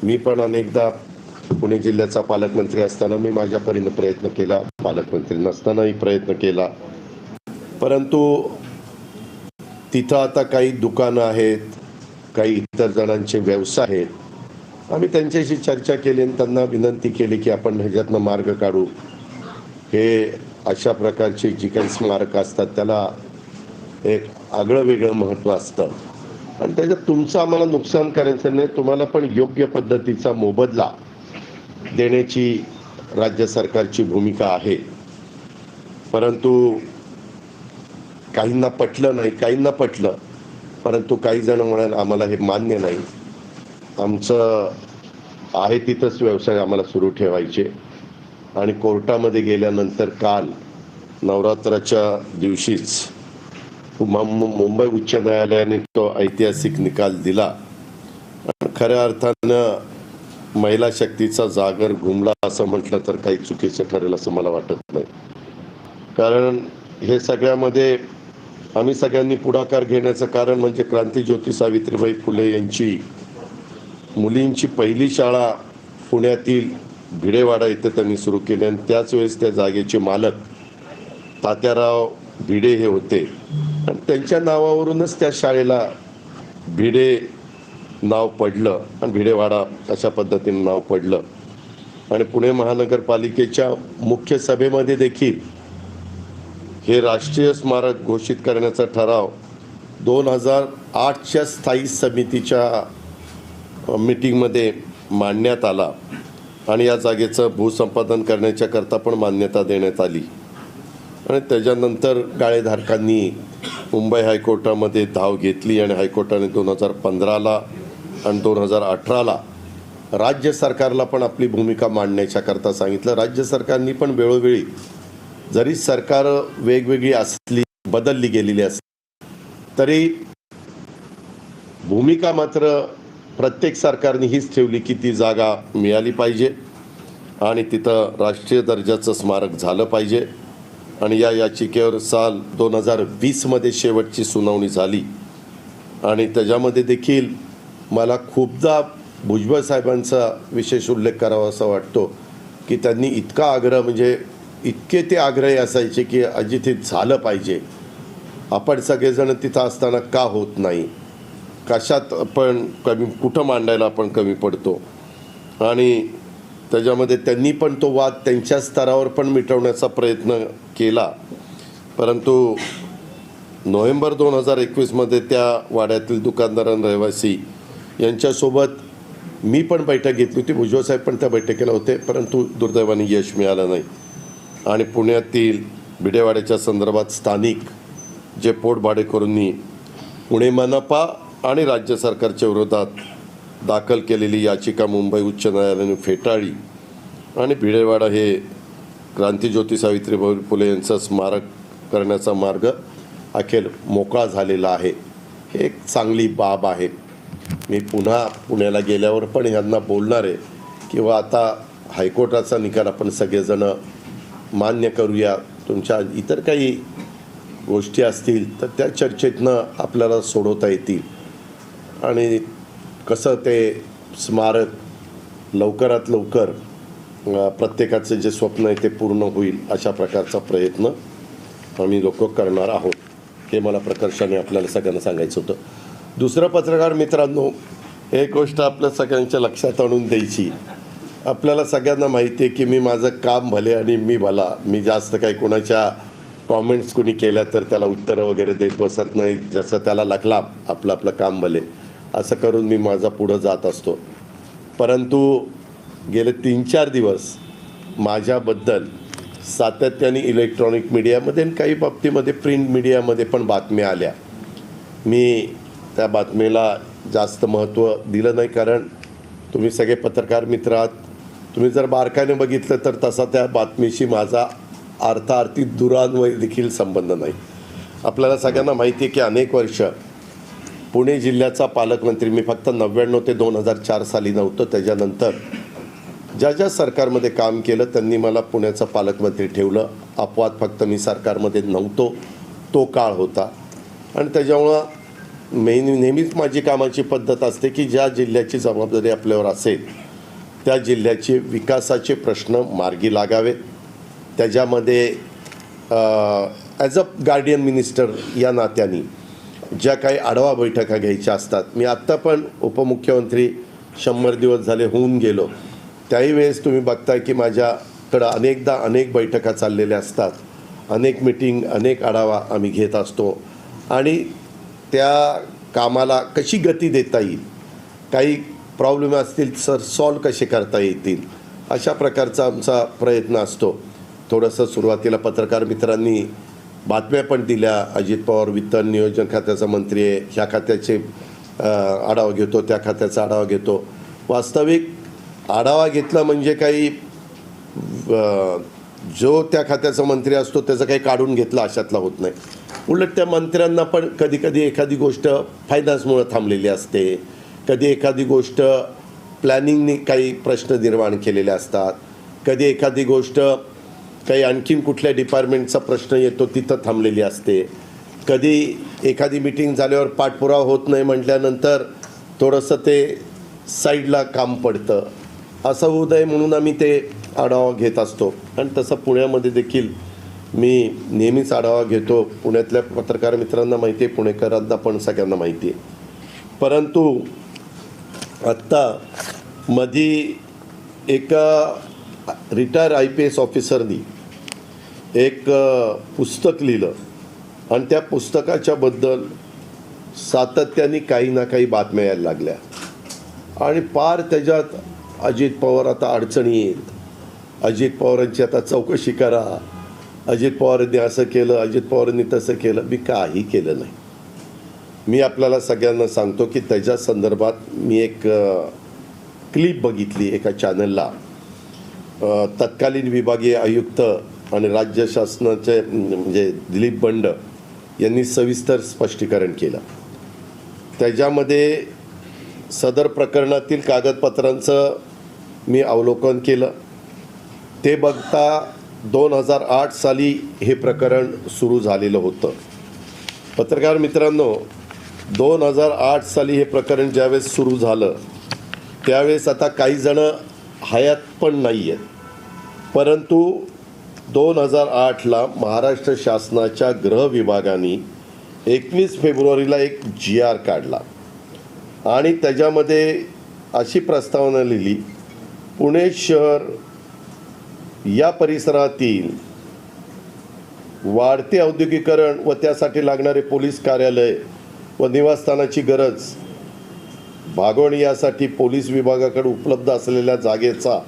मी पण अनेकदा पुणे जिल्ह्याचा पालकमंत्री असताना मी माझ्या परीने प्रयत्न केला, पालकमंत्री नसतानाही प्रयत्न केला, परंतु तिथं आता काही दुकानं आहेत, काही इतर जणांचे व्यवसाय आहेत. आम्ही त्यांच्याशी चर्चा केली आणि त्यांना विनंती केली की आपण ह्याच्यातनं मार्ग काढू. हे अशा प्रकारची जी काही स्मारक असतात त्याला एक आगळं वेगळं महत्त्व असतं आणि त्याच्यात तुमचं आम्हाला नुकसान करायचं नाही, तुम्हाला पण योग्य पद्धतीचा मोबदला देण्याची राज्य सरकारची भूमिका आहे. परंतु काहींना पटलं नाही, काहींना पटलं, परंतु काही जण म्हणाले आम्हाला हे मान्य नाही, आमचं आहे तिथंच व्यवसाय आम्हाला सुरू ठेवायचे. आणि कोर्टामध्ये गेल्यानंतर काल नवरात्राच्या दिवशीच मुंबई उच्च न्यायालयाने तो ऐतिहासिक निकाल दिला. खऱ्या अर्थानं महिला शक्तीचा जागर घुमला असं म्हटलं तर काही चुकीचं ठरेल असं मला वाटत नाही. कारण हे सगळ्यामध्ये आम्ही सगळ्यांनी पुढाकार घेण्याचं कारण म्हणजे क्रांतीज्योती सावित्रीबाई फुले यांची मुलींची पहिली शाळा पुण्यातील भिडेवाडा इथे त्यांनी सुरू केली आणि त्याच वेळेस त्या जागेचे मालक तात्याराव भिडे हे होते आणि त्यांच्या नावावरूनच त्या शाळेला भिडे नाव पडलं आणि भिडेवाडा अशा पद्धतीने नाव पडलं. आणि पुणे महानगरपालिकेच्या मुख्य सभेमध्ये देखील हे राष्ट्रीय स्मारक घोषित करण्याचा ठराव 2008च्या स्थायी समितीच्या मीटिंगमध्ये मांडण्यात आला आणि या जागेचं भूसंपादन करण्याच्या करता पण मान्यता देण्यात आली. आणि त्याच्यानंतर गाळेधारकांनी मुंबई हायकोर्टामध्ये धाव घेतली आणि हायकोर्टाने 2015ला आणि 2018ला राज्य सरकारला पण आपली भूमिका मांडण्याच्या करता सांगितलं. राज्य सरकारनी पण वेळोवेळी जरी सरकार वेगवेगळी असली, बदलली गेलेली असली, तरी भूमिका मात्र प्रत्येक सरकारने हीच ठेवली की ती जागा मिळाली पाहिजे आणि तिथं राष्ट्रीय दर्जाचं स्मारक झालं पाहिजे. आणि या याचिकेवर साल 2020मध्ये शेवटची सुनावणी झाली आणि त्याच्यामध्ये देखील मला खूपदा भुजबळ साहेबांचा विशेष उल्लेख करावा असा वाटतो की त्यांनी इतका आग्रह, म्हणजे इतके ते आग्रही असायचे की अजित हे झालं पाहिजे, आपण सगळेजण तिथं असताना का होत नाही, कशात आपण कमी, कुठं मांडायला आपण कमी पडतो. आणि त्याच्यामध्ये त्यांनी पण तो वाद त्यांच्या स्तरावर पण मिटवण्याचा प्रयत्न केला. परंतु नोव्हेंबर 2021मध्ये त्या वाड्यातील दुकानदार आणि रहिवासी यांच्यासोबत मी पण बैठक घेतली होती, भुजबळ साहेब पण त्या बैठकीला होते, परंतु दुर्दैवाने यश मिळालं नाही. आणि पुण्यातील भिडेवाड्याच्या संदर्भात स्थानिक जे पोटभाडेकरूंनी पुणे मनपा आणि राज्य सरकारच्या विरोधात दाखल केलेली याचिका मुंबई उच्च न्यायालयाने फेटाळली आणि भिडेवाडा हे क्रांतीज्योती सावित्रीबाई फुले यांचं स्मारक करण्याचा मार्ग अखेर मोकळा झालेला आहे. हे एक चांगली बाब आहे. मी पुन्हा पुण्याला गेल्यावर पण यांना बोलणार आहे किंवा आता हायकोर्टाचा निकाल आपण सगळेजण मान्य करूया. तुमच्या इतर काही गोष्टी असतील तर त्या चर्चेतनं आपल्याला सोडवता येतील आणि कसं ते स्मारक लवकरात लवकर प्रत्येकाचं जे स्वप्न आहे ते पूर्ण होईल अशा प्रकारचा प्रयत्न आम्ही लोक करणार आहोत, हे मला प्रकर्षाने आपल्याला सगळ्यांना सांगायचं होतं. दुसरं पत्रकार मित्रांनो, एक गोष्ट आपल्या सगळ्यांच्या लक्षात आणून द्यायची. आपल्याला सगळ्यांना माहिती आहे की मी माझं काम भले आणि मी भला, मी जास्त काही कोणाच्या कॉमेंट्स कोणी केल्या तर त्याला उत्तरं वगैरे देत बसत नाही. जसं त्याला लागला आपलं आपलं काम भले असं करून मी माझा पुढं जात असतो. परंतु गेले 3-4 दिवस माझ्याबद्दल सातत्याने इलेक्ट्रॉनिक मीडियामध्ये आणि काही बाबतीमध्ये प्रिंट मीडियामध्ये पण बातम्या आल्या. मी त्या बातमीला जास्त महत्त्व दिलं नाही, कारण तुम्ही सगळे पत्रकार मित्र आहात. तुम्ही जर बारकाईने बघितलं तर तसा त्या बातमीशी माझा अर्थार्थी दुरान्वय देखील संबंध नाही. आपल्याला सगळ्यांना माहिती आहे की अनेक वर्ष पुणे जिल्ह्याचा पालकमंत्री मी फक्त 99 ते 2004 साली नव्हतं. त्याच्यानंतर ज्या ज्या सरकारमध्ये काम केलं त्यांनी मला पुण्याचा पालकमंत्री ठेवलं. अपवाद फक्त मी सरकारमध्ये नव्हतो तो काळ होता आणि त्याच्यामुळं नेहमीच माझी कामाची पद्धत असते की ज्या जिल्ह्याची जबाबदारी आपल्यावर असेल त्या जिल्ह्याचे विकासाचे प्रश्न मार्गी लागावेत. त्याच्यामध्ये ॲज अ गार्डियन मिनिस्टर या नात्याने ज्या काही आढावा बैठका घ्यायच्या असतात, मी आत्ता पण उपमुख्यमंत्री 100 दिवस झाले होऊन गेलो, त्याही वेळेस तुम्ही बघताय की माझ्याकडं अनेकदा अनेक बैठका चाललेल्या असतात, अनेक मिटिंग, अनेक आढावा आम्ही घेत असतो आणि त्या कामाला कशी गती देता येईल, काही प्रॉब्लेम असतील सर सॉल्व कसे करता येतील, अशा प्रकारचा आमचा प्रयत्न असतो. थोडंसं सुरुवातीला पत्रकार मित्रांनी बातम्या पण दिल्या, अजित पवार वित्त नियोजन खात्याचा मंत्री आहे, ह्या खात्याचे आढावा घेतो, त्या खात्याचा आढावा घेतो. वास्तविक आढावा घेतला म्हणजे काही जो त्या खात्याचा मंत्री असतो त्याचं काही काढून घेतलं अशातला होत नाही. उलट त्या मंत्र्यांना पण कधी कधी एखादी गोष्ट फायनान्समुळं थांबलेली असते, कधी एखादी गोष्ट प्लॅनिंगने काही प्रश्न निर्माण केलेले असतात, कधी एखादी गोष्ट काही आणखीन कुठल्या डिपार्टमेंटचा प्रश्न येतो तिथं थांबलेली असते, कधी एखादी मीटिंग झाल्यावर पाठपुरावा होत नाही म्हटल्यानंतर थोडंसं ते साईडला काम पडतं. असं होऊ नये म्हणून आम्ही ते आढावा घेत असतो. आणि तसं पुण्यामध्ये देखील मी नेहमीच आढावा घेतो. पुण्यातल्या पत्रकार मित्रांना माहिती आहे, पुणेकरांना पण सगळ्यांना माहिती आहे. परंतु आत्ता मधी एका रिटायर IPS ऑफिसरनी एक पुस्तक लिहिलं आणि त्या पुस्तकाच्याबद्दल सातत्याने काही ना काही बातम्या यायला लागल्या आणि पार त्याच्यात अजित पवार आता अडचणी येत, अजित पवारांची आता चौकशी करा, अजित पवारांनी असं केलं, अजित पवारांनी तसं केलं. मी काही केलं नाही. मी आपल्याला सगळ्यांना सांगतो की त्याच्या संदर्भात मी एक क्लिप बघितली एका चॅनलला. तत्कालीन विभागीय आयुक्त आणि राज्य शासनाचे म्हणजे दिलीप बंड यांनी सविस्तर स्पष्टीकरण केलं. त्याच्यामध्ये सदर प्रकरणातील कागदपत्रांचं मी अवलोकन केलं. ते बघता 2008 साली हे प्रकरण सुरू झालेलं होतं. पत्रकार मित्रांनो, 2008 साली हे प्रकरण ज्यावेळेस सुरू झालं त्यावेळेस आता काही जण हयात पण नाही आहेत, परंतु 2008ला महाराष्ट्र शासनाच्या गृह विभागाने 21 फेब्रुवारीला एक GR काढला आणि त्याच्यामध्ये अशी प्रस्तावना लिहिली, पुणे शहर या परिसरातील वाढते औद्योगिकरण व त्यासाठी लागणारे पोलीस कार्यालय व निवासस्थानाची गरज भागवणी यासाठी पोलीस विभागाकडे उपलब्ध असलेल्या जागेचा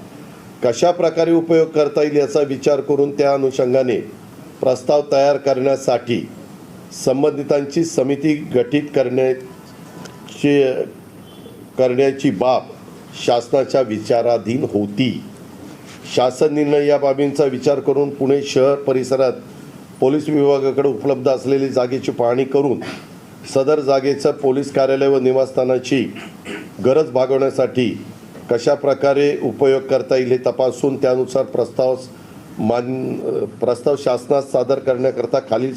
कशा प्रकारे उपयोग करता येईल याचा विचार करून त्या अनुषंगाने प्रस्ताव तयार करण्यासाठी संबंधितांची समिती गठीत करण्याची बाब शासनाच्या विचाराधीन होती. शासन निर्णय या बाबींचा विचार करून पुणे शहर परिसरात पोलीस विभागाकडे उपलब्ध असलेली जागेची पाहणी करून सदर जागेचं पोलीस कार्यालय व निवासस्थानाची गरज भागवण्यासाठी कशा प्रकारे उपयोग करता येईल हे तपासून त्यानुसार प्रस्ताव शासनास सादर करण्याकरता खालील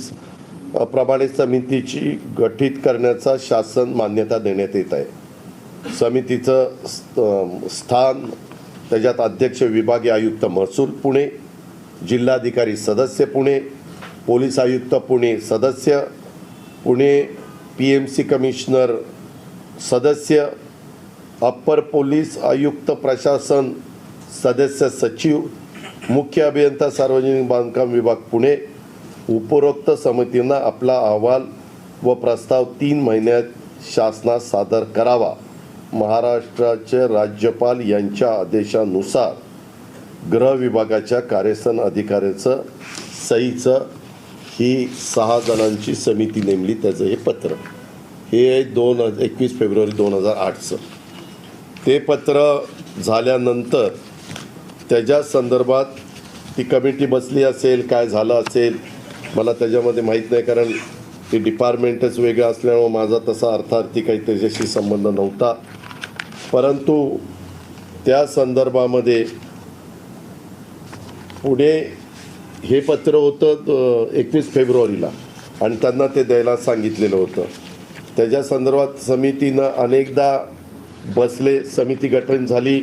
प्रमाणे समितीची गठीत करण्याचा शासन मान्यता देण्यात येत आहे. समितीचं स्थान, त्याच्यात अध्यक्ष विभागीय आयुक्त महसूल पुणे, जिल्हाधिकारी सदस्य पुणे, पोलीस आयुक्त पुणे सदस्य पुणे, PMC कमिशनर सदस्य, अप्पर पोलीस आयुक्त प्रशासन सदस्य सचिव, मुख्य अभियंता सार्वजनिक बांधकाम विभाग पुणे. उपरोक्त समितींना आपला अहवाल व प्रस्ताव 3 महिन्यात शासनास सादर करावा. महाराष्ट्राचे राज्यपाल यांच्या आदेशानुसार गृह विभागाच्या कार्यसन अधिकाऱ्याचं सहीचं ही 6 जणांची समिती नेमली. त्याचं हे पत्र हे 21 फेब्रुवारी 2008चं. ते पत्र झाल्यानंतर त्याच्या संदर्भात ती कमिटी बसली असेल, काय झालं असेल मला त्याच्यामध्ये माहीत नाही, कारण ते डिपार्टमेंटच वेगळं असल्यामुळं माझा तसा अर्थार्थी काही त्याच्याशी संबंध नव्हता. परंतु त्या संदर्भामध्ये पुढे हे पत्र होतं 21 फेब्रुवारीला आणि त्यांना ते द्यायला सांगितलेलं होतं. त्याच्या संदर्भात समितीनं अनेकदा बसले, समिती गठन झाली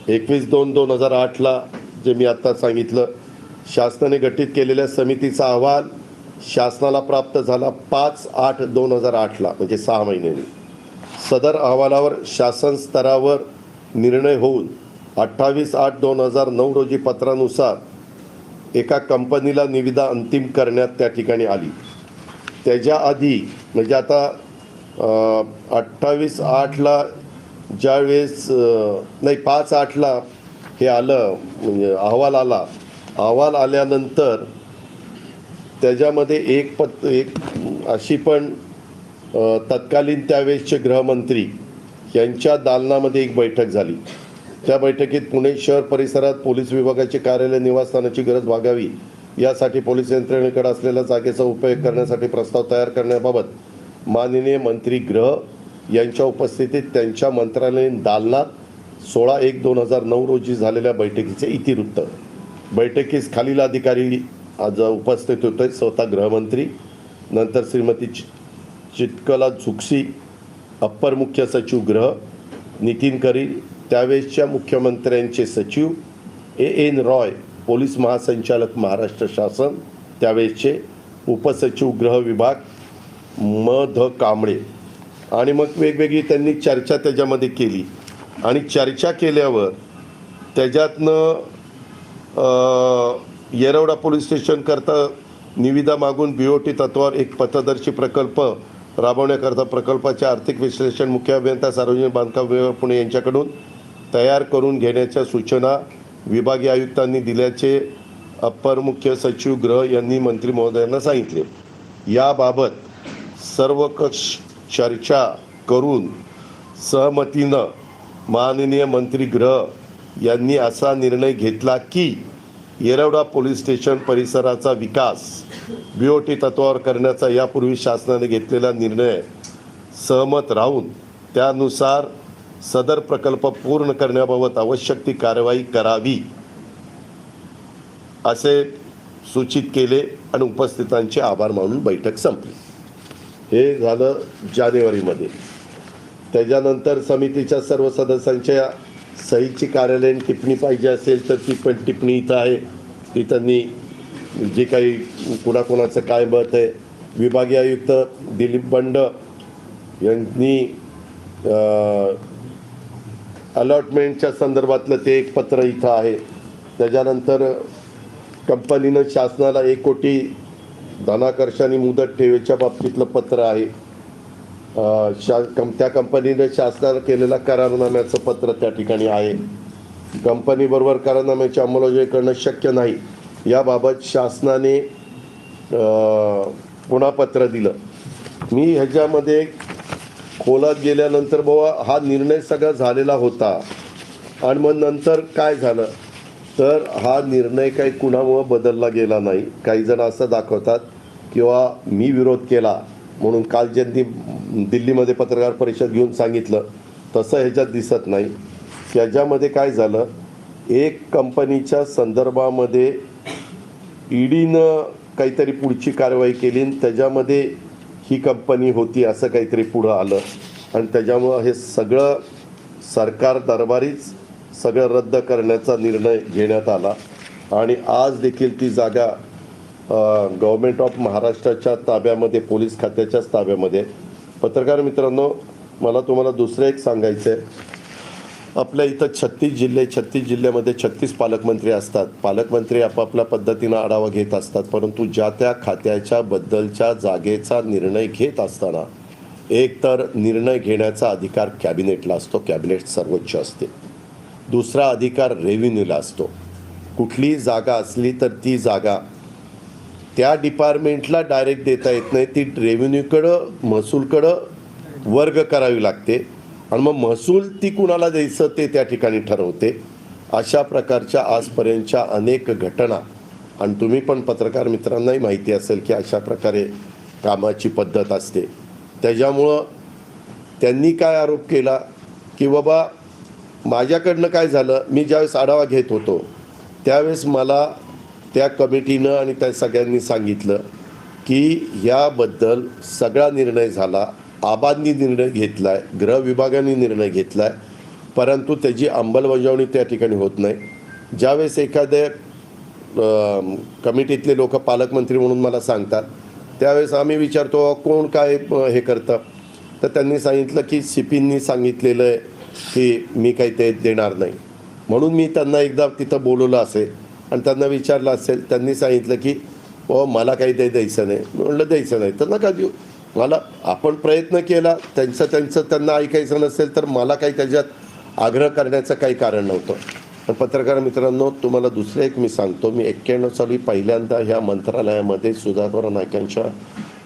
21/2/2008ला, जे मी आत्ता सांगितलं. शासनाने गठीत केलेल्या समितीचा अहवाल शासनाला प्राप्त झाला 5/8/2008ला, म्हणजे 6 महिन्यांनी. सदर अहवालावर शासन स्तरावर निर्णय होऊन 28/8/2009 रोजी पत्रानुसार एका कंपनीला निविदा अंतिम करण्यात त्या ठिकाणी आली. त्याच्या आधी म्हणजे आता 28/8ला ज्यावेळेस नाही 5/8ला हे आलं, म्हणजे अहवाल आला. अहवाल आल्यानंतर त्याच्यामध्ये एक अशी पण तत्कालीन त्यावेळेसचे गृहमंत्री यांच्या दालनामध्ये एक बैठक झाली. त्या बैठकीत पुणे शहर परिसरात पोलीस विभागाचे कार्यालय निवासस्थानाची गरज भागावी यासाठी पोलीस यंत्रणेकडे असलेल्या जागेचा उपयोग करण्यासाठी प्रस्ताव तयार करण्याबाबत माननीय मंत्री गृह यांच्या उपस्थितीत त्यांच्या मंत्रालयीन दालनात 16/1/2009 रोजी झालेल्या बैठकीचे इतिवृत्त. बैठकीस खालील अधिकारी आज उपस्थित होते. स्वतः गृहमंत्री, नंतर श्रीमती चित्कला झुकसी, अप्पर मुख्य सचिव गृह, नितीन करील, त्यावेळेसच्या मुख्यमंत्र्यांचे सचिव A.N. रॉय, पोलीस महासंचालक महाराष्ट्र शासन त्यावेळेसचे, उपसचिव गृह विभाग M.ध. कांबळे. आणि मग वेगवेगळी त्यांनी चर्चा त्याच्यामध्ये केली. आणि चर्चा केल्यावर त्याच्यातनं येरवडा पोलीस स्टेशन करता निविदा मागून BOT तत्वावर एक पथदर्शी प्रकल्प राबवण्याकरता प्रकल्पाचे आर्थिक विश्लेषण मुख्य अभियंता सार्वजनिक बांधकाम विभाग पुणे यांच्याकडून तयार करून घेण्याच्या सूचना विभागीय आयुक्तांनी दिल्याचे अप्पर मुख्य सचिव गृह यांनी मंत्री महोदयांना सांगितले. याबाबत सर्वकष चर्चा करून सहमतीनं माननीय मंत्री गृह यांनी असा निर्णय घेतला की येरवडा पोलीस स्टेशन परिसराचा विकास BOT तत्वावर करण्याचा यापूर्वी शासनाने घेतलेला निर्णय सहमत राहून त्यानुसार सदर प्रकल्प पूर्ण करण्याबाबत आवश्यक ती कारवाई करावी असे सूचित केले आणि उपस्थितांचे आभार मानून बैठक संपली. हे झालं जानेवारीमध्ये. त्याच्यानंतर समितीच्या सर्व सदस्यांच्या सहीची कार्यालयीन टिप्पणी पाहिजे असेल तर ती पण टिप्पणी इथं आहे. ती त्यांनी जे काही कुणाकुणाचं काय मत आहे, विभागीय आयुक्त दिलीप बंड यांनी अलॉटमेंटच्या संदर्भातलं ते एक पत्र इथं आहे. त्याच्यानंतर कंपनीनं शासनाला 1 कोटी धनाकर्षाने मुदत ठेवीच्या बाबतीतलं पत्र आहे. त्या कंपनीने शासनाला केलेल्या करारनाम्याचं पत्र त्या ठिकाणी आहे. कंपनीबरोबर करारनाम्याची अंमलबजावणी करणं शक्य नाही याबाबत शासनाने पुन्हा पत्र दिलं. मी ह्याच्यामध्ये खोलात गेल्यानंतर बाबा हा निर्णय सगळा झालेला होता आणि मग नंतर काय झालं तर हा निर्णय काही कुणामुळं बदलला गेला नाही. काही जण असं दाखवतात किंवा मी विरोध केला म्हणून काल ज्यांनी दिल्लीमध्ये पत्रकार परिषद घेऊन सांगितलं तसं ह्याच्यात दिसत नाही. त्याच्यामध्ये काय झालं, एक कंपनीच्या संदर्भामध्ये ईडीनं काहीतरी पुढची कारवाई केली आणि त्याच्यामध्ये ही कंपनी होती असं काहीतरी पुढं आलं आणि त्याच्यामुळं हे सगळं सरकार दरबारीच सगळं रद्द करण्याचा निर्णय घेण्यात आला. आणि आज देखील ती जागा गव्हर्मेंट ऑफ महाराष्ट्राच्या ताब्यामध्ये, पोलीस खात्याच्याच ताब्यामध्ये. पत्रकार मित्रांनो, मला तुम्हाला दुसरं एक सांगायचं आहे. आपल्या इथं 36 जिल्हे, 36 जिल्ह्यामध्ये 36 पालकमंत्री असतात. पालकमंत्री आपापल्या पद्धतीनं आढावा घेत असतात, परंतु ज्या त्या खात्याच्या बद्दलच्या जागेचा निर्णय घेत असताना एक तर निर्णय घेण्याचा अधिकार कॅबिनेटला असतो, कॅबिनेट सर्वोच्च असते. दुसरा अधिकार रेव्हेन्यूला असतो. कुठलीही जागा असली तर ती जागा त्या डिपार्टमेंटला डायरेक्ट देता येत नाही, ती रेव्हेन्यूकडं, महसूलकडं वर्ग करावी लागते आणि मग महसूल ती कुणाला द्यायचं ते त्या ठिकाणी ठरवते. अशा प्रकारच्या आजपर्यंतच्या अनेक घटना आणि तुम्ही पण पत्रकार मित्रांनाही माहिती असेल की अशा प्रकारे कामाची पद्धत असते. त्याच्यामुळं त्यांनी काय आरोप केला की बाबा माझ्याकडनं काय झालं, मी ज्यावेळेस आढावा घेत होतो त्यावेळेस मला त्या कमिटीनं आणि त्या सगळ्यांनी सांगितलं की याबद्दल सगळा निर्णय झाला आबांनी निर्णय घेतला आहे, गृह विभागाने निर्णय घेतला आहे, परंतु त्याची अंमलबजावणी त्या ठिकाणी होत नाही. ज्यावेळेस एखाद्या कमिटीतले लोक पालकमंत्री म्हणून मला सांगतात, त्यावेळेस आम्ही विचारतो कोण काय हे करतं, तर त्यांनी सांगितलं की CPंनी सांगितलेलं आहे की मी काही ते देणार नाही. म्हणून मी त्यांना एकदा तिथं बोलवलं असेल आणि त्यांना विचारलं असेल, त्यांनी सांगितलं की मला काही ते द्यायचं नाही. मी म्हटलं द्यायचं नाही तर नका देऊ. मला आपण प्रयत्न केला, त्यांचं त्यांना ऐकायचं नसेल तर मला काही त्याच्यात आग्रह करण्याचं काही कारण नव्हतं. पण पत्रकार मित्रांनो, तुम्हाला दुसरं एक मी सांगतो, मी 91 साली पहिल्यांदा ह्या मंत्रालयामध्ये सुधाकर नाईकांच्या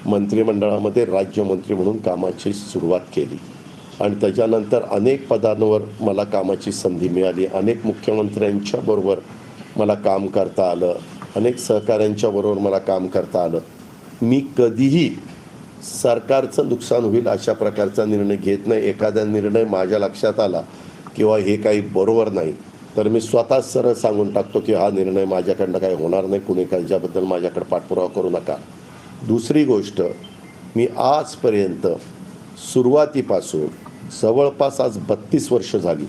मंत्रिमंडळामध्ये राज्यमंत्री म्हणून कामाची सुरुवात केली आणि त्याच्यानंतर अनेक पदांवर मला कामाची संधी मिळाली. अनेक मुख्यमंत्र्यांच्या बरोबर मला काम करता आलं, अनेक सहकाऱ्यांच्या बरोबर मला काम करता आलं. मी कधीही सरकारचं नुकसान होईल अशा प्रकारचा निर्णय घेत नाही. एखादा निर्णय माझ्या लक्षात आला किंवा हे काही बरोबर नाही तर मी स्वतःच सरळ सांगून टाकतो की हा निर्णय माझ्याकडनं काही होणार नाही, कुणी त्याच्याबद्दल माझ्याकडे पाठपुरावा करू नका. दुसरी गोष्ट, मी आजपर्यंत सुरुवातीपासून जवळपास आज 32 वर्ष झाली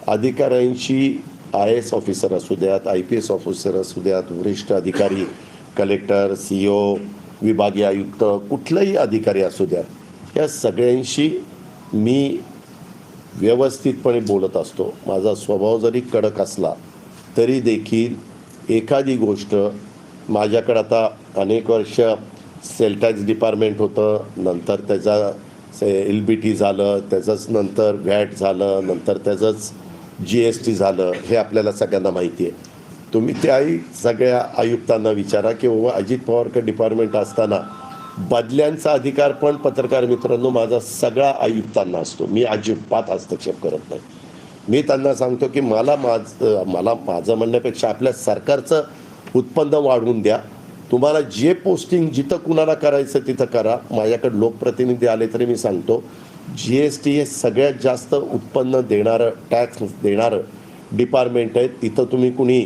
अधिकाऱ्यांशी, IAS ऑफिसर असू द्यात, IPS ऑफिसर असू द्यात, वरिष्ठ अधिकारी, कलेक्टर, CEO, विभागीय आयुक्त, कुठलाही अधिकारी असू द्या, या सगळ्यांशी मी व्यवस्थितपणे बोलत असतो. माझा स्वभाव जरी कडक असला तरी देखील एखादी गोष्ट माझ्याकडं, आता अनेक वर्ष सेल टॅक्स डिपार्टमेंट होतं, नंतर त्याचा LBT झालं, त्याचंच नंतर VAT झालं, नंतर त्याचंच GST झालं, हे आपल्याला सगळ्यांना माहिती आहे. तुम्ही त्याही सगळ्या आयुक्तांना विचारा की बाबा अजित पवारकडे डिपार्टमेंट असताना बदल्यांचा अधिकार पण पत्रकार मित्रांनो माझा सगळा आयुक्तांना असतो. मी अजिबात हस्तक्षेप करत नाही. मी त्यांना सांगतो की मला माझं म्हणण्यापेक्षा आपल्या सरकारचं उत्पन्न वाढवून द्या. तुम्हाला जे पोस्टिंग जिथं कुणाला करायचं तिथं करा. माझ्याकडे लोकप्रतिनिधी आले तरी मी सांगतो GST हे सगळ्यात जास्त उत्पन्न देणारं, टॅक्स देणारं डिपार्टमेंट आहे. तिथं तुम्ही कुणी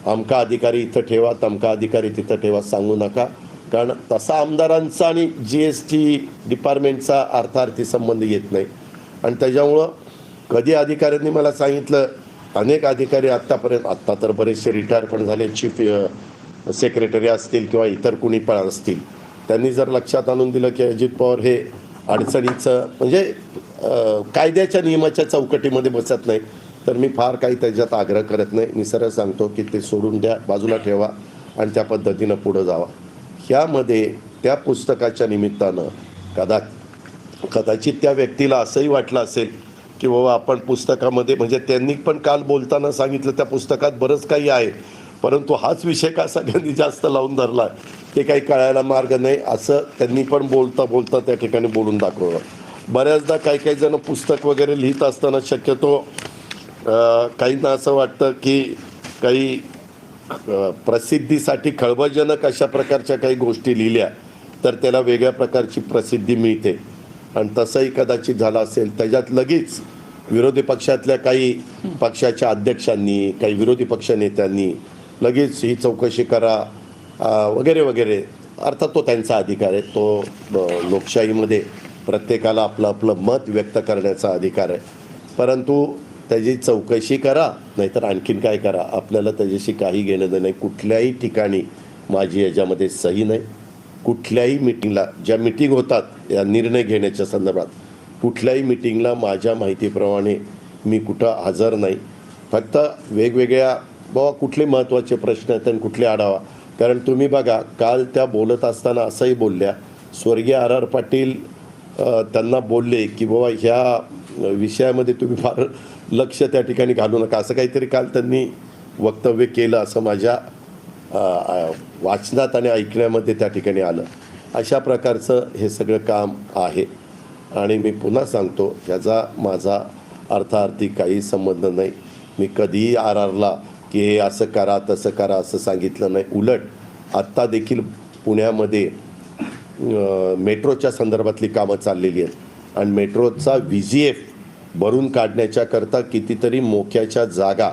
अमका अधिकारी इथं ठेवा, तमका अधिकारी तिथं ठेवा सांगू नका, कारण तसा आमदारांचा आणि GST डिपार्टमेंटचा अर्थार्थी संबंध येत नाही. आणि त्याच्यामुळं कधी अधिकाऱ्यांनी मला सांगितलं, अनेक अधिकारी आत्ता तर बरेचसे रिटायर पण झाले, चीफ सेक्रेटरी असतील किंवा इतर कुणी पण असतील, त्यांनी जर लक्षात आणून दिलं की अजित पवार हे अडचणीचं म्हणजे कायद्याच्या नियमाच्या चौकटीमध्ये बसत नाही, तर मी फार काही त्याच्यात आग्रह करत नाही. मी सरळ सांगतो की ते सोडून द्या, बाजूला ठेवा आणि त्या पद्धतीनं पुढं जावा. ह्यामध्ये त्या पुस्तकाच्या निमित्तानं कदाचित त्या व्यक्तीला असंही वाटलं असेल की बाबा आपण पुस्तकामध्ये, म्हणजे त्यांनी पण काल बोलताना सांगितलं त्या पुस्तकात बरंच काही आहे, परंतु हाच विषय का सगळ्यांनी जास्त लावून धरला ते काही कळायला मार्ग नाही, असं त्यांनी पण बोलता बोलता त्या ठिकाणी बोलून दाखवलं. बऱ्याचदा काही जण पुस्तक वगैरे लिहित असताना शक्यतो काहींना असं वाटतं की काही प्रसिद्धीसाठी खळबळजनक अशा प्रकारच्या काही गोष्टी लिहिल्या तर त्याला वेगळ्या प्रकारची प्रसिद्धी मिळते, आणि तसंही कदाचित झालं असेल. त्याच्यात लगेच विरोधी पक्षातल्या काही पक्षाच्या अध्यक्षांनी, काही विरोधी पक्ष नेत्यांनी लगेच ही चौकशी करा वगैरे वगैरे. अर्थात तो त्यांचा अधिकार आहे, तो लोकशाहीमध्ये प्रत्येकाला आपलं आपलं मत व्यक्त करण्याचा अधिकार आहे, परंतु त्याची चौकशी करा, नाहीतर आणखीन काय करा, आपल्याला त्याच्याशी काही घेणं देणं नाही. कुठल्याही ठिकाणी माझी याच्यामध्ये सही नाही. कुठल्याही मिटिंगला, ज्या मिटिंग होतात या निर्णय घेण्याच्या संदर्भात, कुठल्याही मिटिंगला माझ्या माहितीप्रमाणे मी कुठं हजर नाही. फक्त वेगवेगळ्या बाबा कुठले महत्त्वाचे प्रश्न आहेत आणि कुठले आढावा, कारण तुम्ही बघा काल त्या बोलत असताना असंही बोलल्या, स्वर्गीय RR पाटील त्यांना बोलले की बाबा ह्या विषयामध्ये तुम्ही फार लक्ष त्या ठिकाणी घालू नका, असं काहीतरी काल त्यांनी वक्तव्य केलं, असं माझ्या वाचनात आणि ऐकण्यामध्ये त्या ठिकाणी आलं. अशा प्रकारचं हे सगळं काम आहे. आणि मी पुन्हा सांगतो, ह्याचा माझा अर्थार्थी काही संबंध नाही. मी कधीही RRला की हे असं करा तसं करा असं सांगितलं नाही. उलट आत्ता देखील पुण्यामध्ये मेट्रोच्या संदर्भातली कामं चाललेली आहेत आणि मेट्रोचा VGF भरून काढण्याच्याकरता कितीतरी मोक्याच्या जागा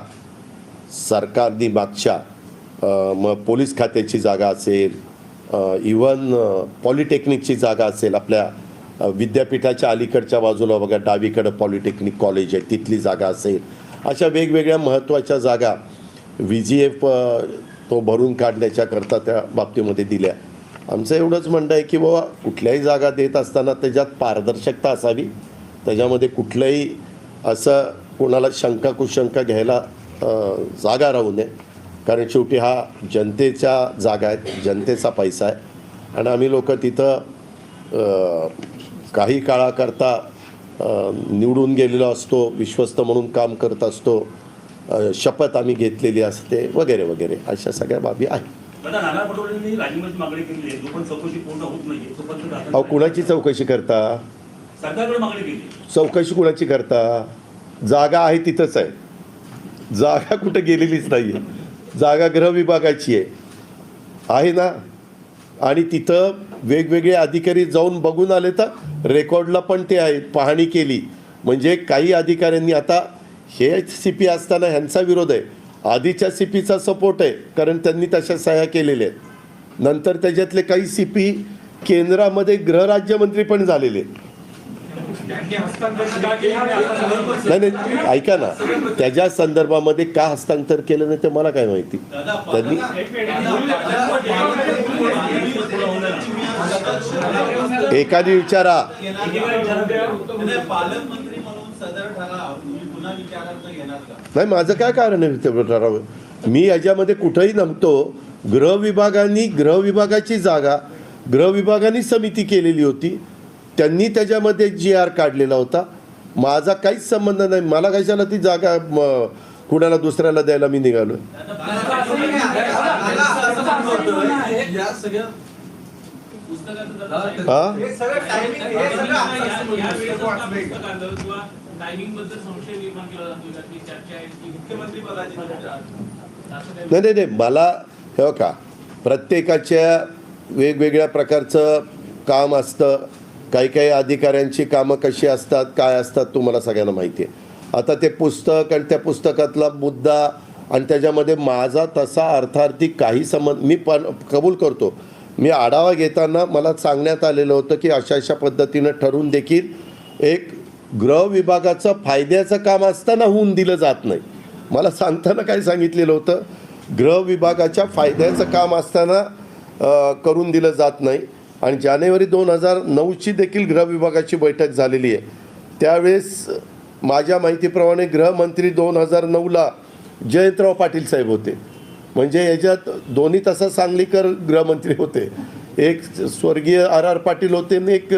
सरकारने मागच्या, मग पोलीस खात्याची जागा असेल, इवन पॉलिटेक्निकची जागा असेल, आपल्या विद्यापीठाच्या अलीकडच्या बाजूला बघा डावीकडं पॉलिटेक्निक कॉलेज आहे, तिथली जागा असेल, अशा वेगवेगळ्या महत्त्वाच्या जागा VGF तो भरून काढण्याच्याकरता त्या बाबतीमध्ये दिल्या. आमचं एवढंच म्हणणं आहे की बाबा कुठल्याही जागा देत असताना त्याच्यात पारदर्शकता असावी, त्याच्यामध्ये कुठलंही असं कोणाला शंका कुशंका घ्यायला जागा राहू नये. कारण शेवटी हा जनतेच्या जागा आहेत, जनतेचा पैसा आहे आणि आम्ही लोक तिथं काही काळाकरता निवडून गेलेलो असतो, विश्वस्त म्हणून काम करत असतो, शपथ आम्ही घेतलेली असते वगैरे वगैरे, अशा सगळ्या बाबी आहेत. अहो कुणाची चौकशी करता? चौकशी कुणाची करता? जागा आहे तिथंच आहे, जागा कुठं गेलेलीच नाही आहे, जागा गृह विभागाची आहे ना. आणि तिथं वेगवेगळे अधिकारी जाऊन बघून आले, तर रेकॉर्डला पण ते आहेत, पाहणी केली. म्हणजे काही अधिकाऱ्यांनी, आता हे CP असताना ह्यांचा विरोध आहे, आधीच्या CPचा सपोर्ट आहे, कारण त्यांनी तशा सह्या केलेल्या आहेत. नंतर त्याच्यातले काही CP केंद्रामध्ये गृहराज्यमंत्री पण झालेले आहेत. नाही ऐका ना, त्याच्या संदर्भामध्ये का हस्तांतर केलं नाही ते मला काय माहिती. त्यांनी एखादी विचारा, नाही माझं काय कारण आहे ते ठरावं. मी याच्यामध्ये कुठंही नमतो. गृह विभागाची जागा गृह विभागाने समिती केलेली होती, त्यांनी त्याच्यामध्ये GR काढलेला होता. माझा काहीच संबंध नाही. मला कशाला ती जागा कुणाला दुसऱ्याला द्यायला मी निघालो. नाही मला हे का, प्रत्येकाच्या वेगवेगळ्या प्रकारचं काम असतं. काही अधिकाऱ्यांची कामं कशी असतात, काय असतात, तुम्हाला सगळ्यांना माहिती आहे. आता ते पुस्तक आणि त्या पुस्तकातला मुद्दा आणि त्याच्यामध्ये माझा तसा अर्थार्थी काही संबंध, मी पण कबूल करतो. मी आढावा घेताना मला सांगण्यात आलेलं होतं की अशा पद्धतीनं ठरवून देखील एक गृह विभागाचं फायद्याचं काम असताना होऊन दिलं जात नाही. मला सांगताना काय सांगितलेलं होतं, गृह विभागाच्या फायद्याचं काम असताना करून दिलं जात नाही. आणि जानेवारी 2009ची देखील गृह विभागाची बैठक झालेली आहे. त्यावेळेस माझ्या माहितीप्रमाणे गृहमंत्री 2009ला जयंतराव पाटील साहेब होते. म्हणजे याच्यात दोन्ही तसा सांगलीकर गृहमंत्री होते, एक स्वर्गीय RR पाटील होते आणि एक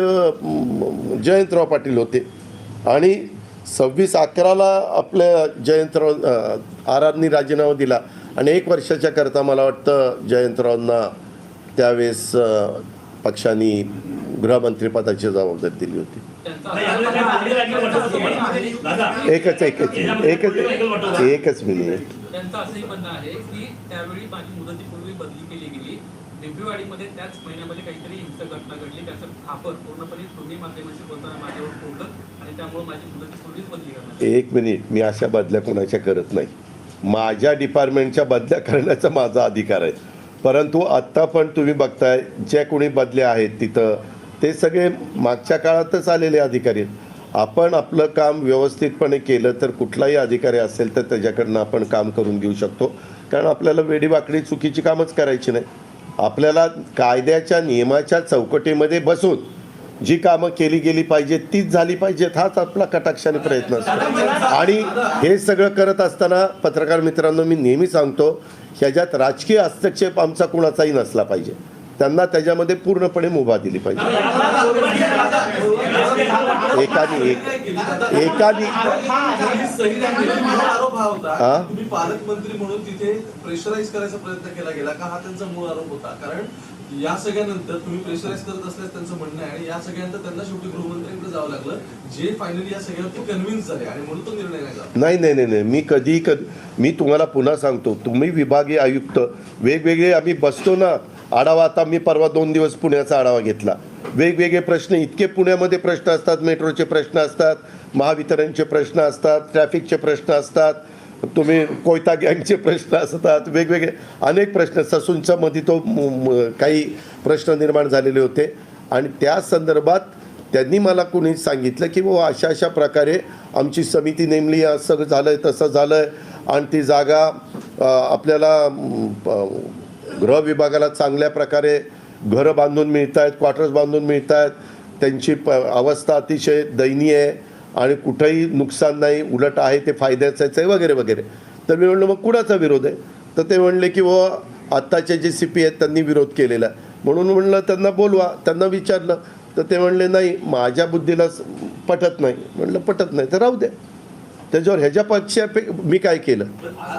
जयंतराव पाटील होते. आणि 26/11ला आपल्या जयंतराव RRनी राजीनामा दिला आणि 1 वर्षाच्या करता मला वाटतं जयंतरावांना त्यावेळेस पक्षाने गृहमंत्रीपदाची जबाबदारी दिली होती. एकच मिनिट. त्यांचं असंही म्हणणं आहे की त्यावेळी माझी मुदतीपूर्वी बदली केली गेली, बिंबिवाडीमध्ये त्याच महिन्यामध्ये काहीतरी हिंसक घटना घडली, त्याचं खापर पूर्णपणे तुम्ही माध्यमांशी बोलताना माझ्यावर फोडलं आणि त्यामुळे माझी मुदतीपूर्वीच बदली करण्यात. एक मिनिट, मी अशा बदल्या कोणाच्या करत नाही. माझ्या डिपार्टमेंटच्या बदल्या करण्याचा माझा अधिकार आहे. परंतु आत्ता पण तुम्ही बघताय ज्या कोणी बदल्या आहेत तिथं ते सगळे मागच्या काळातच आलेले अधिकारी आहेत. आपण आपलं काम व्यवस्थितपणे केलं तर कुठलाही अधिकारी असेल तर त्याच्याकडनं आपण काम करून घेऊ शकतो. कारण आपल्याला वेडीवाकडी चुकीची कामच करायची नाही. आपल्याला कायद्याच्या नियमाच्या चौकटीमध्ये बसून जी कामं केली गेली पाहिजे तीच झाली पाहिजेत, हाच आपला कटाक्षाने प्रयत्न असतो. आणि हे सगळं करत असताना पत्रकार मित्रांनो मी नेहमी सांगतो, ह्याच्यात राजकीय हस्तक्षेप आमचा कुणाचाही नसला पाहिजे. त्यांना त्याच्यामध्ये पूर्णपणे मुभा दिली पाहिजे. एखादी पालकमंत्री म्हणून तिथे प्रेशराईज करायचा प्रयत्न केला गेला का, हा त्यांचा मूळ आरोप होता. कारण या सगळ्यानंतर तुम्ही प्रेशराईज करत असल्यास त्यांचं म्हणणं आहे आणि या सगळ्यानंतर त्यांना शेवटी गृहमंत्र्यांकडे जावं लागलं, जे फायनली या सगळ्यावरती कन्व्हिन्स झाले आणि म्हणून तो निर्णय नाही झाला. नाही मी तुम्हाला पुन्हा सांगतो, तुम्ही विभागीय आयुक्त वेगवेगळे आम्ही बसतो ना आढावा. आता मी परवा 2 दिवस पुण्याचा आढावा घेतला. वेगवेगळे प्रश्न, इतके पुण्यामध्ये प्रश्न असतात, मेट्रोचे प्रश्न असतात, महावितरणचे प्रश्न असतात, ट्रॅफिकचे प्रश्न असतात, तुम्ही कोयता गँगचे प्रश्न असतात, वेगवेगळे अनेक प्रश्न. ससूनच्या मध्ये तो काही प्रश्न निर्माण झालेले होते आणि त्या संदर्भात त्यांनी मला कोणी सांगितलं की बाबा अशा अशा प्रकारे आमची समिती नेमली, असं झालं आहे तसं झालं आहे आणि ती जागा आपल्याला गृह विभागाला चांगल्या प्रकारे घरं बांधून मिळत आहेत, क्वार्टर्स बांधून मिळत आहेत, त्यांची अवस्था अतिशय दयनीय आहे आणि कुठंही नुकसान नाही, उलट आहे ते फायद्याचंच आहे वगैरे वगैरे. तर मी म्हणलं मग कुणाचा विरोध आहे? तर ते म्हणले की बाबा आत्ताचे जे CP आहेत त्यांनी विरोध केलेला आहे. म्हणून म्हणलं त्यांना बोलवा, त्यांना विचारलं तर ते म्हणले नाही माझ्या बुद्धीला पटत नाही. म्हणलं पटत नाही तर राहू द्या. त्याच्यावर ह्याच्यापेक्षा मी काय केलं?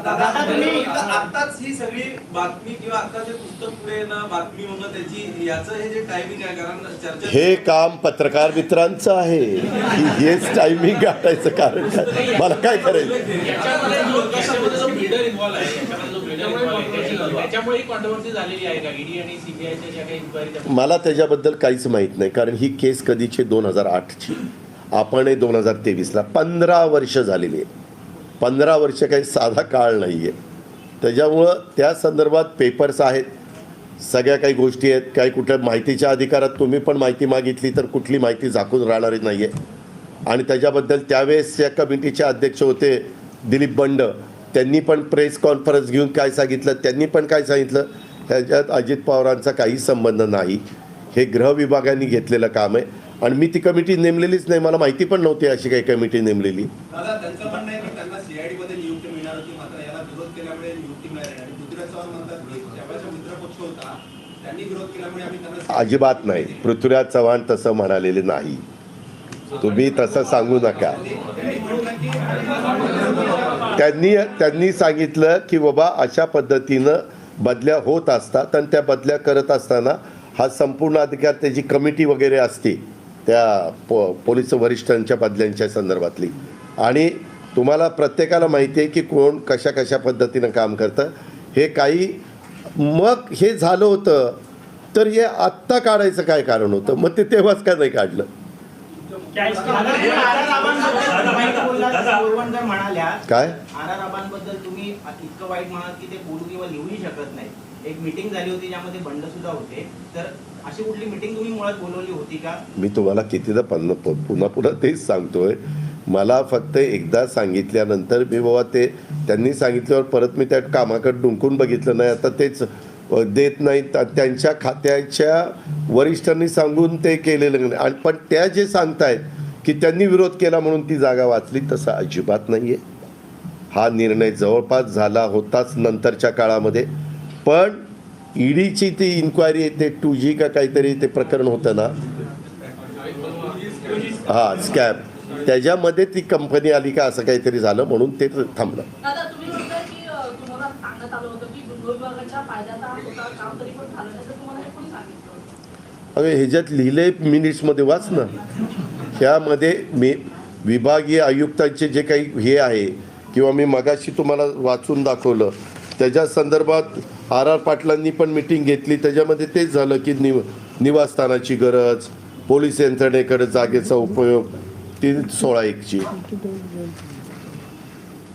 दादा तुम्ही आताच ही सगळी बातमी किंवा आता जे पुस्तक पुढे येणं बातमी म्हणणं त्याची याचं हे जे टायमिंग आहे, कारण चर्चा हे काम पत्रकार मित्रांचं आहे की हेच टायमिंग गाठायचं कारण काय? मला काय करायचं? मला त्याच्याबद्दल काहीच माहीत नाही, कारण ही केस कधीची 2008ची, आपण 2023ला 15 वर्ष झालेली आहे. 15 वर्ष काही साधा काळ नाही आहे. त्याच्यामुळं त्या संदर्भात पेपर्स आहेत, सगळ्या काही गोष्टी आहेत. काही कुठल्या माहितीच्या अधिकारात तुम्ही पण माहिती मागितली तर कुठली माहिती झाकून राहणारी नाही आहे. आणि त्याच्याबद्दल त्यावेळेस या कमिटीचे अध्यक्ष होते दिलीप बंड, त्यांनी पण प्रेस कॉन्फरन्स घेऊन काय सांगितलं, त्यांनी पण काय सांगितलं, ह्याच्यात अजित पवारांचा काही संबंध नाही. हे गृह विभागाने घेतलेलं काम आहे आणि मी ती कमिटी नेमलेलीच नाही. मला माहिती पण नव्हती अशी काही कमिटी नेमलेली. दादा त्यांचं म्हणणं आहे की त्यांना CID मध्ये नियुक्ती मिळणार होती, मात्र याला विरोध केल्यामुळे नियुक्ती मिळाली आणि पृथ्वीराज चव्हाण म्हणतात की त्यावेळेचा मित्रपक्ष होता त्यांनी विरोध केल्यामुळे आम्ही त्यांना अजिबात नाही. पृथ्वीराज चव्हाण तसं म्हणालेले नाही. तुम्ही तसं सांगू नका. त्यांनी सांगितलं की बाबा अशा पद्धतीनं बदल्या होत असतात आणि त्या बदल्या करत असताना हा संपूर्ण अधिकार त्याची कमिटी वगैरे असते त्या पोलीस वरिष्ठांच्या बदल्यांच्या संदर्भातली. आणि तुम्हाला प्रत्येकाला माहिती आहे की कोण कशा कशा पद्धतीनं काम करतं. हे काही मग हे झालं होतं तर हे आत्ता काढायचं काय कारण होतं? मग ते तेव्हाच का नाही काढलं? म्हणाल्या काय आराराबांबद्दल तुम्ही इतकं वाईट म्हणाल की ते बोलू किंवा लिहूही शकत नाही. एक मीटिंग झाली होती ज्यामध्ये बंड सुद्धा होते, तर अशी कुठली मीटिंग तुम्ही मुळात बोलवली होती का? मी तुम्हाला कितीदा पुन्हा तेच सांगतोय. मला फक्त एकदा सांगितल्यानंतर मी बाबा ते त्यांनी सांगितल्यावर परत मी त्या कामाकडे डुंकून बघितलं नाही. आता तेच देत नाही, त्यांच्या खात्याच्या वरिष्ठांनी सांगून ते केलेलं नाही. आणि पण त्या जे सांगतायत की त्यांनी विरोध केला म्हणून ती जागा वाचली, तसं अजिबात नाही आहे. हा निर्णय जवळपास झाला होताच नंतरच्या काळामध्ये. पण ईडीची ती इन्क्वायरी, ते 2G का काहीतरी ते प्रकरण होतं ना, हा स्कॅम, त्याच्यामध्ये ती कंपनी आली का असं काहीतरी झालं म्हणून ते थांबलं. दादा तुम्ही म्हणताय की तुम्हाला सांगण्यात आलं होतं की गृह विभागाच्या फायद्याचा होता, काम तरी पण झालं नाही, तर तुम्हाला हे कोणी सांगितलं? अरे ह्याच्यात लिहिले मिनिट्समध्ये वाच ना. ह्यामध्ये विभागीय आयुक्तांचे जे काही हे आहे किंवा मी मगाशी तुम्हाला वाचून दाखवलं त्याच्या संदर्भात RR पाटलांनी पण मिटिंग घेतली. त्याच्यामध्ये तेच झालं की निवासस्थानाची गरज, पोलीस यंत्रणेकडे जागेचा उपयोग, ती 16/1ची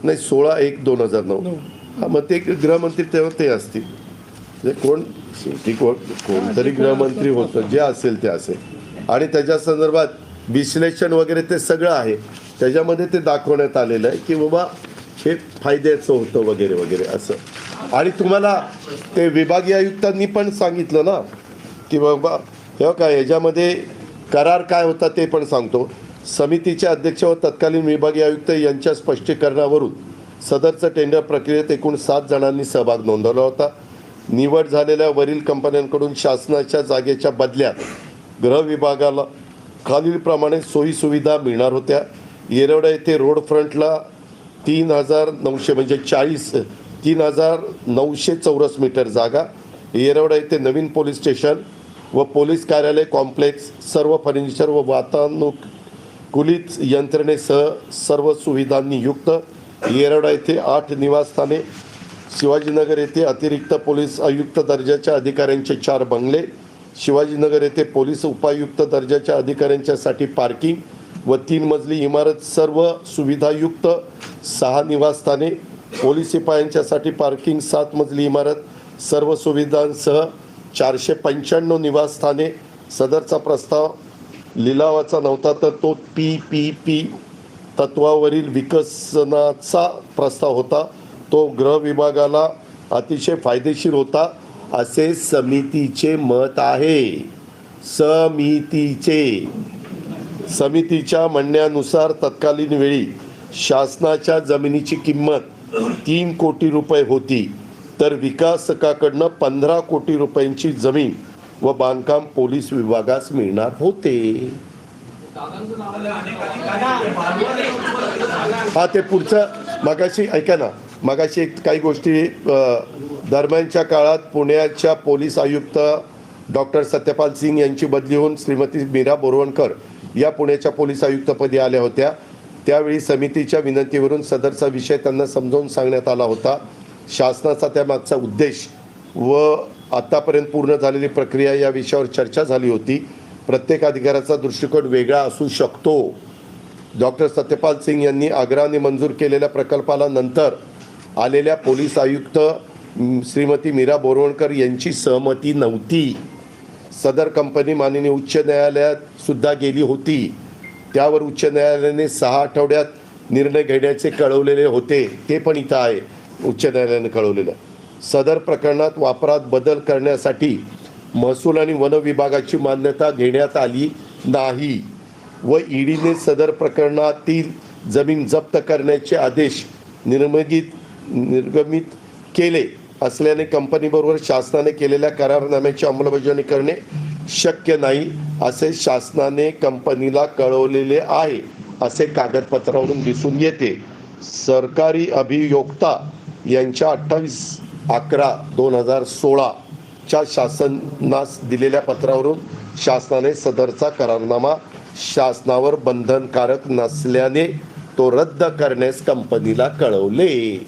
नाही 16/1/2009. हा मग ते गृहमंत्री तेव्हा ते असतील, कोण कोणतरी गृहमंत्री होतं, जे असेल ते असेल. आणि त्याच्या संदर्भात विश्लेषण वगैरे ते सगळं आहे. त्याच्यामध्ये ते दाखवण्यात आलेलं आहे की बाबा हे फायद्याचं होतं वगैरे वगैरे असं. आणि तुम्हाला ते विभागीय आयुक्तांनी पण सांगितलं ना की बाबा हे काय ह्याच्यामध्ये करार काय होता ते पण सांगतो. समितीचे अध्यक्ष व तत्कालीन विभागीय आयुक्त यांच्या स्पष्टीकरणावरून सदरचं टेंडर प्रक्रियेत एकूण 7 जणांनी सहभाग नोंदवला होता. निवड झालेल्या वरील कंपन्यांकडून शासनाच्या जागेच्या बदल्यात गृह विभागाला खालीलप्रमाणे सोयीसुविधा मिळणार होत्या. येरवडा येथे रोड फ्रंटला 3,900 म्हणजे 3,900 चौरस मीटर जागा. येरवडा येथे नवीन पोलीस स्टेशन व पोलीस कार्यालय कॉम्प्लेक्स, सर्व फर्निचर व वातानुकूलित यंत्रणेसह सर्व सुविधांनी युक्त. येरवडा येथे 8 निवासस्थाने. शिवाजीनगर येथे अतिरिक्त पोलीस आयुक्त दर्जाच्या अधिकाऱ्यांचे 4 बंगले. शिवाजीनगर येथे पोलीस उपायुक्त दर्जाच्या अधिकाऱ्यांच्यासाठी पार्किंग व 3 मजली इमारत सर्व सुविधायुक्त. 6 निवासस्थाने. पोलीस शिपायांच्यासाठी पार्किंग 7 मजली इमारत सर्व सुविधांसह 495 निवासस्थाने. सदरचा प्रस्ताव लिलावाचा नव्हता, तर तो PPP तत्वावरील विकसनाचा प्रस्ताव होता. तो गृह विभागाला अतिशय फायदेशीर होता असे समितीचे मत आहे. समितीच्या म्हणण्यानुसार तत्कालीन वेळी शासनाच्या जमिनीची किंमत 3 कोटी रुपये होती, तर विकासकाकडनं 15 कोटी रुपयांची जमीन व बांधकाम पोलीस विभागास मिळणार होते. हा ते पुढचं मगाशी ऐका ना, मगाशी काही गोष्टी दरम्यानच्या काळात पुण्याच्या पोलीस आयुक्त डॉक्टर सत्यपाल सिंग यांची बदली होऊन श्रीमती मीरा बोरवणकर या पुण्याच्या पोलीस आयुक्तपदी आल्या होत्या. त्यावेळी समितीच्या विनंतीवरून सदरचा विषय त्यांना समजावून सांगण्यात आला होता. शासनाचा त्यामागचा उद्देश व आतापर्यंत पूर्ण झालेली प्रक्रिया या विषयावर चर्चा झाली होती. प्रत्येक अधिकाऱ्याचा दृष्टिकोन वेगळा असू शकतो. डॉक्टर सत्यपाल सिंग यांनी आग्रहाने मंजूर केलेल्या प्रकल्पाला नंतर आलेल्या पोलीस आयुक्त श्रीमती मीरा बोरवणकर यांची सहमती नव्हती. सदर कंपनी माननीय उच्च न्यायालयात सुद्धा गेली होती. त्यावर उच्च न्यायालयाने 6 आठवड्यात निर्णय घेण्याचे कळवलेले होते. ते पण इथं आहे, उच्च न्यायालयाने कळवलेलं. सदर प्रकरणात वापरात बदल करण्यासाठी महसूल आणि वन विभागाची मान्यता घेण्यात आली नाही व ईडीने सदर प्रकरणातील जमीन जप्त करण्याचे आदेश निर्गमित केले असल्याने कंपनीबरोबर शासनाने केलेल्या करारनाम्याची अंमलबजावणी करणे शक्य नाही असे शासनाने कंपनीला कळवलेले आहे असे कागदपत्रावरून दिसून येते. सरकारी अभियोक्ता यांच्या 28/11/2016 च्या शासनास दिलेल्या पत्रावरून शासनाने सदरचा करारनामा शासनावर बंधनकारक नसल्याने तो रद्द करण्यास कंपनीला कळवले.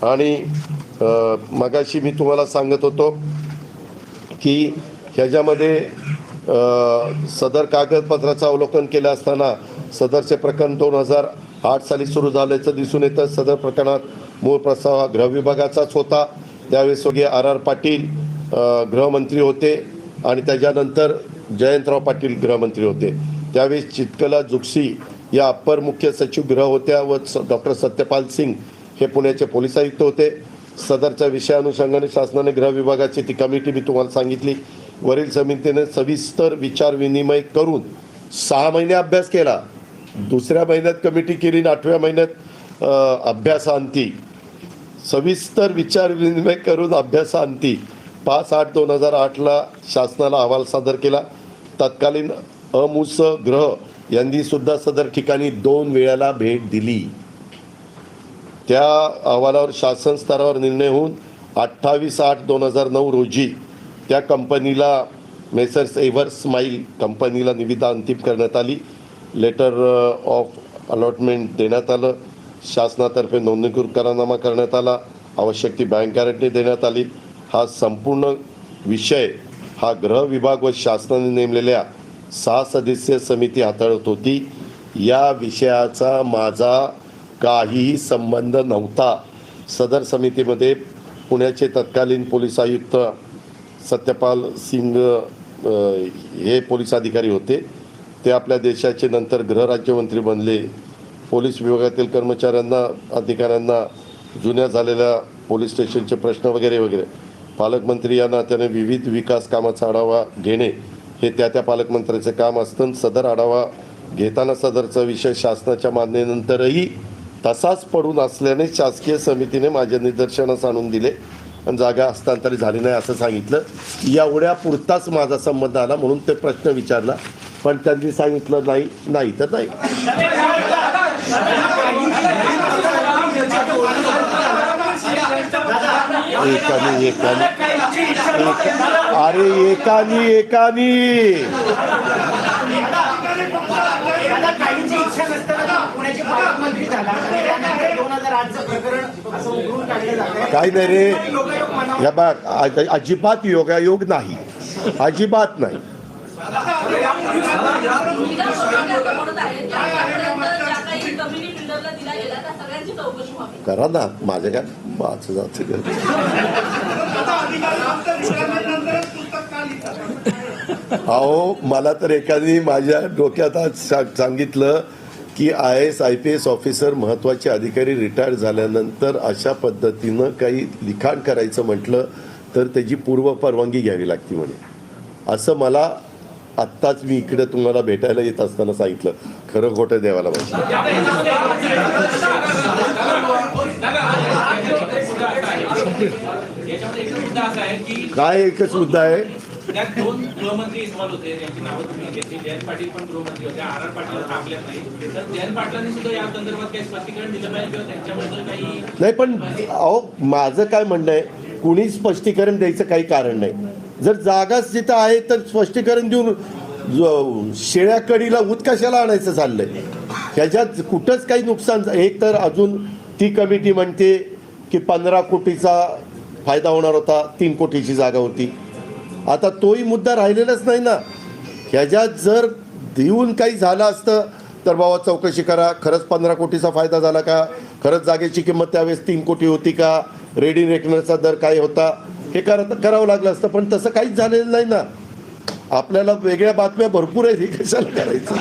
आणि मगाशी मी तुम्हाला सांगत होतो की ह्याच्यामध्ये सदर कागदपत्राचं अवलोकन केलं असताना सदरचे प्रकरण 2008 साली सुरू झाल्याचं दिसून येतं. सदर प्रकरणात मूळ प्रस्ताव हा गृह विभागाचाच होता. त्यावेळेस स्वर्गीय R.R. पाटील गृहमंत्री होते आणि त्याच्यानंतर जयंतराव पाटील गृहमंत्री होते. त्यावेळेस चित्कला जुक्सी या अप्पर मुख्य सचिव गृह होत्या व डॉक्टर सत्यपाल सिंग हे पुण्याचे पोलीस आयुक्त होते. सदरच्या विषयानुषंगाने शासनाने गृह विभागाची ती कमिटी मी तुम्हाला सांगितली. वरील समितीने सविस्तर विचार विनिमय करून 6 महिने अभ्यास केला. दुसऱ्या महिन्यात कमिटी केली आणि 8व्या महिन्यात अभ्यासांती सविस्तर विचार विनिमय करून अभ्यासांती 5/8/2008 शासनाला अहवाल सादर केला. तत्कालीन अमुस ग्रह यांनी सुद्धा सदर ठिकाणी 2 वेळेला भेट दिली. त्या अहवालावर शासन स्तरावर निर्णय होऊन 28/8/2009 रोजी त्या कंपनीला मेसर्स एव्हर स्माईल कंपनीला निविदा अंतिम करण्यात आली. लेटर ऑफ अलॉटमेंट देण्यात आलं. शासनातर्फे नोंदणीकृत करारनामा करण्यात आला. आवश्यक ती बँक गॅरंटी देण्यात आली. हा संपूर्ण विषय हा गृह विभाग व शासनाने नेमलेल्या 6 सदस्यीय समिती हाताळत होती. या विषयाचा माझा काहीही संबंध नव्हता. सदर समितीमध्ये पुण्याचे तत्कालीन पोलीस आयुक्त सत्यपाल सिंग हे पोलीस अधिकारी होते. ते आपल्या देशाचे नंतर गृहराज्यमंत्री बनले. पोलीस विभागातील कर्मचाऱ्यांना अधिकाऱ्यांना जुन्या झालेल्या पोलीस स्टेशनचे प्रश्न वगैरे वगैरे पालकमंत्री या नात्याने विविध विकास कामाचा आढावा घेणे हे त्या पालकमंत्र्याचे काम असतं. सदर आढावा घेताना सदरचा विषय शासनाच्या मान्यतेनंतरही तसाच पडून असल्याने शासकीय समितीने माझ्या निदर्शनास आणून दिले आणि जागा हस्तांतरित झाली नाही असं सांगितलं. एवढ्या पुरताच माझा संबंध आला म्हणून ते प्रश्न विचारला. पण त्यांनी सांगितलं नाही तर नाही. एकानी काहींची इच्छा नसताना पुण्याचे पालकमंत्री झाला. 2008चं प्रकरण असं उघडून काढलं जातं. काय नाही रे, या बघ अजिबात योगायोग नाही, अजिबात नाही. करा ना, माझ्या काय बाच जात अहो मला तर एखादी माझ्या डोक्यात आज सांगितलं की IAS ऑफिसर महत्त्वाचे अधिकारी रिटायर झाल्यानंतर अशा पद्धतीनं काही लिखाण करायचं म्हटलं तर त्याची पूर्वपरवानगी घ्यावी लागते म्हणे. असं मला आत्ताच मी इकडे तुम्हाला भेटायला येत असताना सांगितलं. खरं खोटं देवाला माहिती. याच्यामध्ये एकच मुद्दा असा आहे की काय एकच मुद्दा आहे. त्यात 2 गृहमंत्री इन्व्हॉल्व होते, त्यांची नावं तुम्ही घेतली. जयंत पाटील पण गृहमंत्री होते, RR पाटील थांबलेत नाही. तर जयंत पाटलांनी सुद्धा या संदर्भात काही स्पष्टीकरण दिलं पाहिजे किंवा त्यांच्याबद्दल काही नाही पण अहो माझं काय म्हणणं आहे, कुणी स्पष्टीकरण द्यायचं काही कारण नाही. जर जागाच जिथं आहे तर स्पष्टीकरण देऊन शेळ्या कढीला ऊत कशाला आणायचं चाललंय. ह्याच्यात कुठंच काही नुकसान. एक तर अजून ती कमिटी म्हणते की 15 कोटीचा फायदा होणार होता, 3 कोटीची जागा होती. आता तोही मुद्दा राहिलेलाच नाही ना. ह्याच्यात जर देऊन काही झालं असतं तर बाबा चौकशी करा, खरंच 15 कोटीचा फायदा झाला का, खरंच जागेची किंमत त्यावेळेस 3 कोटी होती का, रेडी रेकनरचा दर काय होता, हे करावं लागलं असतं. पण तसं काहीच झालेलं नाही ना. आपल्याला वेगळ्या बातम्या भरपूर आहेत, हे कशाला करायचं.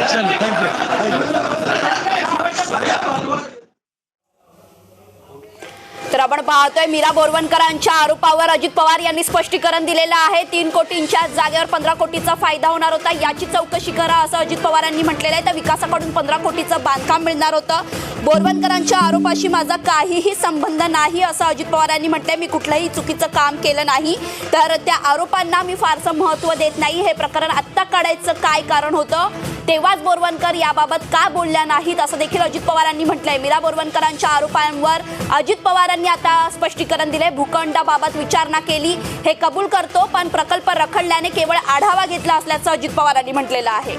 तर आपण पाहतोय मीरा बोरवणकरांच्या आरोपावर अजित पवार यांनी स्पष्टीकरण दिलेलं आहे. 3 कोटींच्या जागेवर 15 कोटीचा फायदा होणार होता, याची चौकशी करा असं अजित पवारांनी म्हटलेलं आहे. तर विकासाकडून 15 कोटीचं बांधकाम मिळणार होतं. बोरवणकरांच्या आरोपाशी माझा काहीही संबंध नाही असं अजित पवारांनी म्हटलंय. मी कुठलंही चुकीचं काम केलं नाही, तर त्या आरोपांना मी फारसं महत्त्व देत नाही. हे प्रकरण आत्ता काढायचं काय कारण होतं, तेव्हाच बोरवणकर याबाबत का बोलल्या नाहीत असं देखील अजित पवारांनी म्हटलंय. मीरा बोरवणकरांच्या आरोपांवर अजित पवारांनी आता स्पष्टीकरण दिले. भूखंडाबाबत विचारणा केली हे कबूल करतो, पण प्रकल्प रखडल्याने केवळ आढावा घेतला असल्याचं अजित पवारांनी म्हटलेलं आहे.